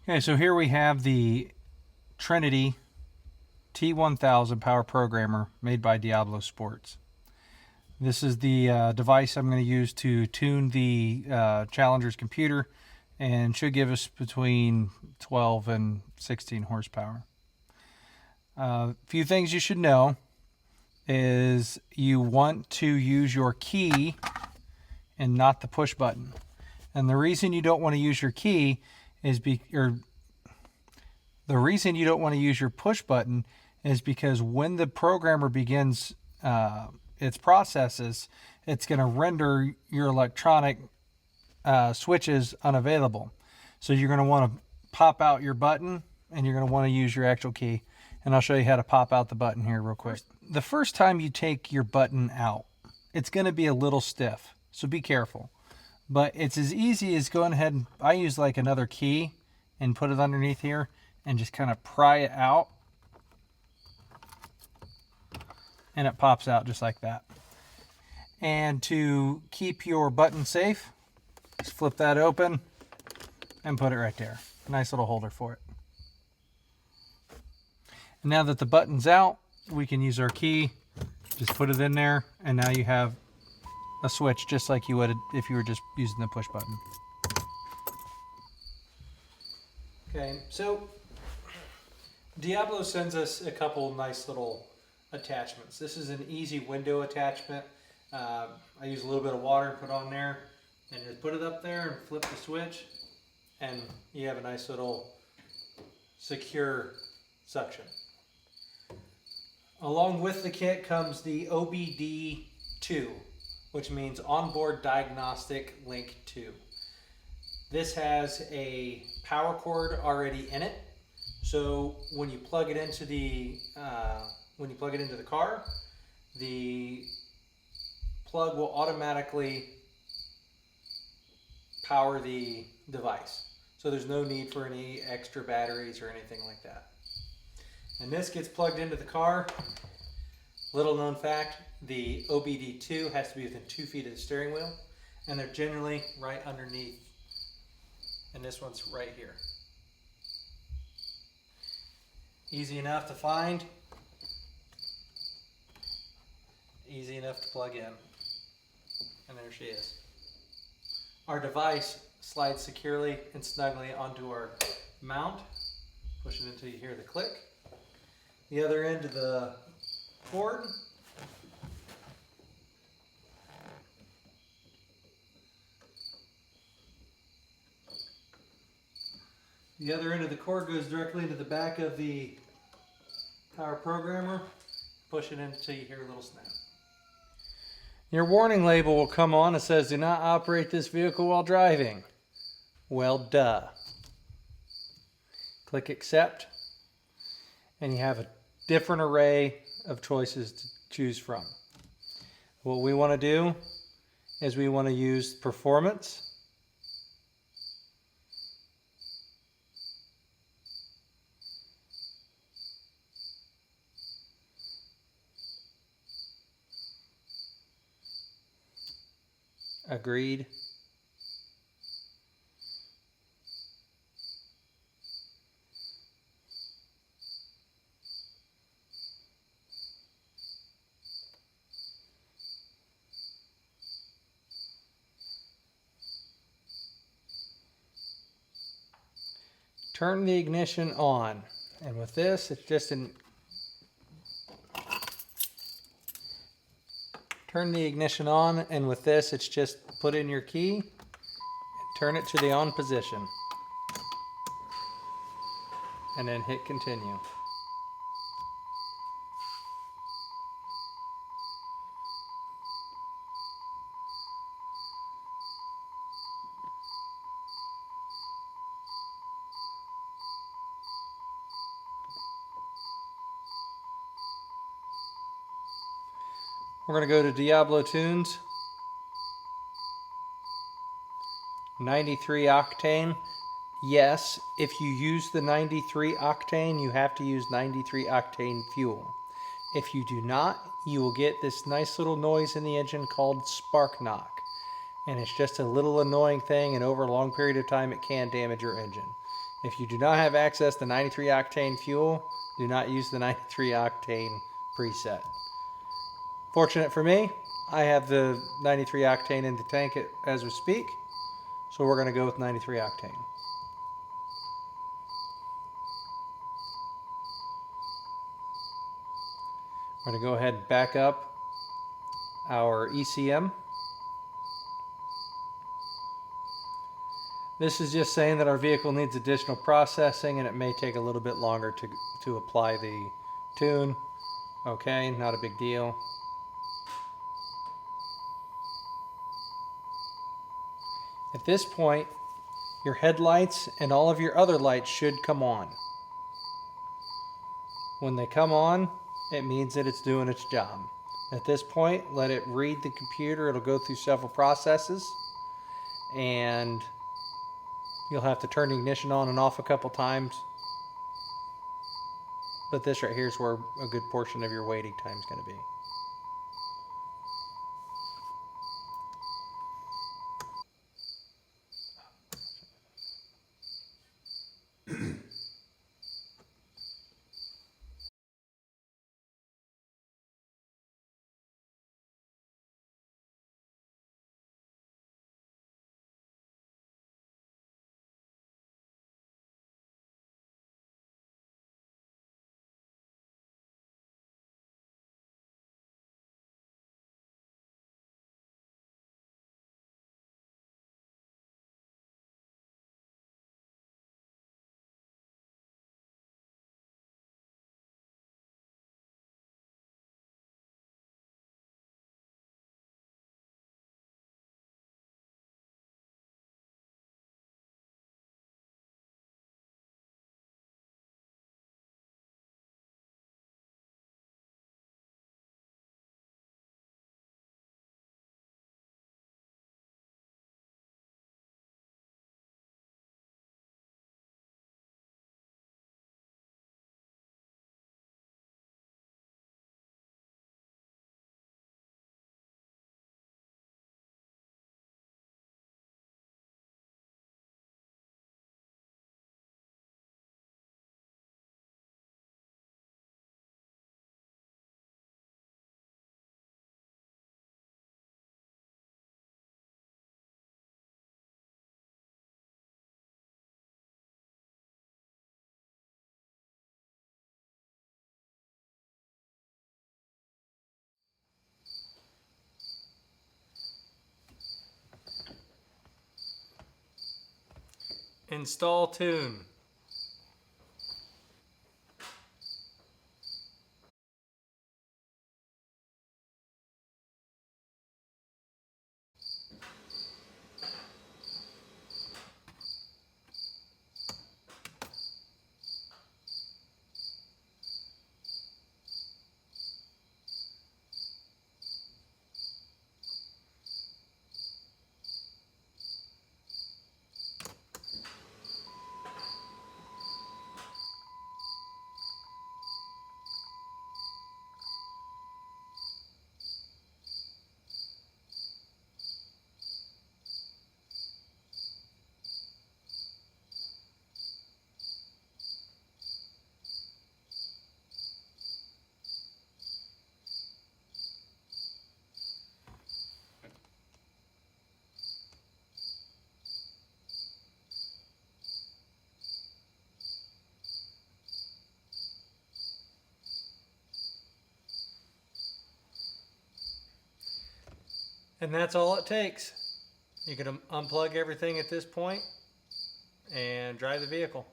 Okay, so here we have the Trinity T1000 power programmer made by Diablo Sports. This is the device I'm going to use to tune the Challenger's computer, and should give us between 12 and 16 horsepower. A few things you should know is you want to use your key and not the push button. And the reason you don't want to use your key is the reason you don't want to use your push button is because when the programmer begins its processes, it's going to render your electronic switches unavailable. So you're going to want to pop out your button, and you're going to want to use your actual key. And I'll show you how to pop out the button here real quick. The first time you take your button out, it's going to be a little stiff, so be careful. But it's as easy as going ahead and I use like another key and put it underneath here and just kind of pry it out, and it pops out just like that. And to keep your button safe, just flip that open and put it right there. Nice little holder for it. And now that the button's out, we can use our key, just put it in there, and now you have a switch just like you would if you were just using the push button. Okay, so Diablo sends us a couple nice little attachments. This is an easy window attachment. I use a little bit of water, put on there, and just put it up there and flip the switch, and you have a nice little secure suction. Along with the kit comes the OBD2, which means Onboard Diagnostic Link 2. This has a power cord already in it, so when you plug it into the car, the plug will automatically power the device. So there's no need for any extra batteries or anything like that. And this gets plugged into the car. Little known fact, the OBD2 has to be within 2 feet of the steering wheel, and they're generally right underneath. And this one's right here. Easy enough to find. Easy enough to plug in. And there she is. Our device slides securely and snugly onto our mount. Push it until you hear the click. The other end of the cord goes directly into the back of the power programmer. Push it in until you hear a little snap. Your warning label will come on. It says, "Do not operate this vehicle while driving." Well, duh. Click accept, and you have a different array of choices to choose from. What we want to do is we want to use performance. Agreed. Turn the ignition on. And with this, it's just turn the ignition on, and with this, it's just put in your key and turn it to the on position. And then hit continue. We're going to go to Diablo Tunes. 93 octane. Yes, if you use the 93 octane, you have to use 93 octane fuel. If you do not, you will get this nice little noise in the engine called spark knock. And it's just a little annoying thing, and over a long period of time it can damage your engine. If you do not have access to 93 octane fuel, do not use the 93 octane preset. Fortunate for me, I have the 93 octane in the tank as we speak, so we're going to go with 93 octane. We're going to go ahead and back up our ECM. This is just saying that our vehicle needs additional processing and it may take a little bit longer to apply the tune. Okay, not a big deal. At this point, your headlights and all of your other lights should come on. When they come on, it means that it's doing its job. At this point, let it read the computer. It'll go through several processes and you'll have to turn the ignition on and off a couple times. But this right here is where a good portion of your waiting time is going to be. Install tune. And that's all it takes. You can unplug everything at this point and drive the vehicle.